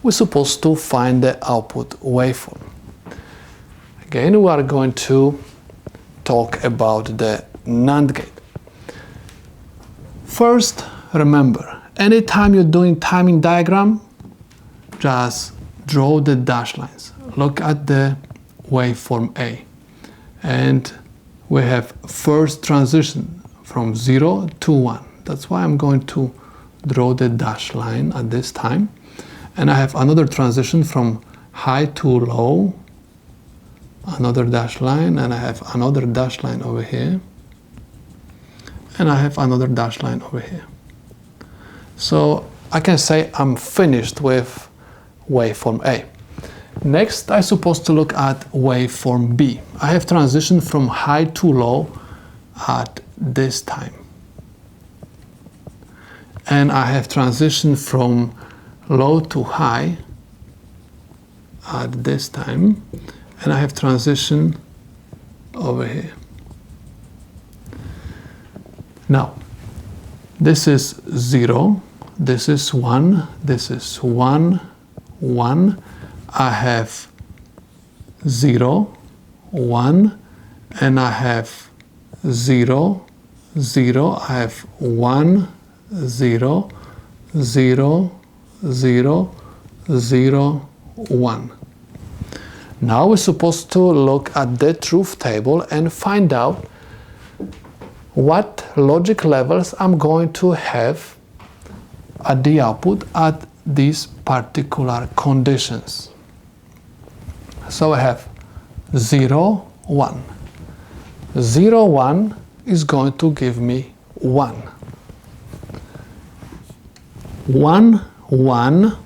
we're supposed to find the output waveform. Again, we are going to talk about the NAND gate. First, remember, anytime you're doing timing diagram, just draw the dashed lines. Look at the waveform A. And we have first transition from 0 to 1. That's why I'm going to draw the dashed line at this time. And I have another transition from high to low, another dashed line, and I have another dashed line over here, and I have another dashed line over here. So I can say I'm finished with waveform A. Next, I'm supposed to look at waveform B. I have transition from high to low at this time. And I have transition from low to high at this time. And I have transition over here. Now, this is 0, this is 1, this is 1, 1. I have 0, 1, and I have 0, 0. I have 1, 0, 0, 0, 0, 1. Now we're supposed to look at the truth table and find out what logic levels I'm going to have at the output at these particular conditions. So I have 0, 1. 0, 1 is going to give me 1. 1, 1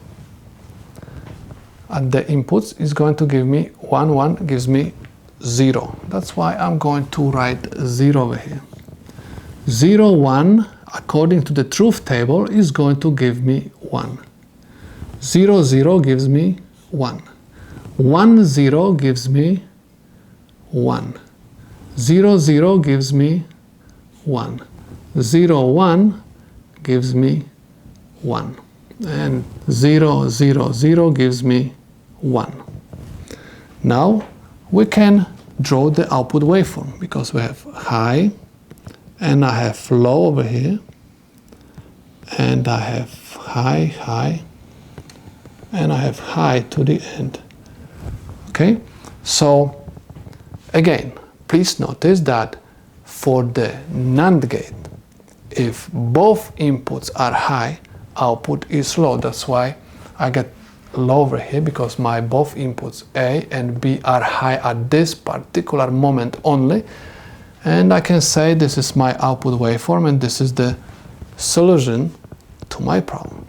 at the inputs is going to give me 1, 1 gives me 0. That's why I'm going to write 0 over here. 0, 1, according to the truth table, is going to give me 1. 0, 0 gives me 1. 1, 0 gives me 1. 0, 0 gives me 1. 0, 1 gives me 1. And 0, 0, 0 gives me 1. Now we can draw the output waveform because we have high and I have low over here and I have high, high, and I have high to the end. Okay, so again, please notice that for the NAND gate, if both inputs are high, output is low. That's why I get low over here, because my both inputs A and B are high at this particular moment only. And I can say this is my output waveform and this is the solution to my problem.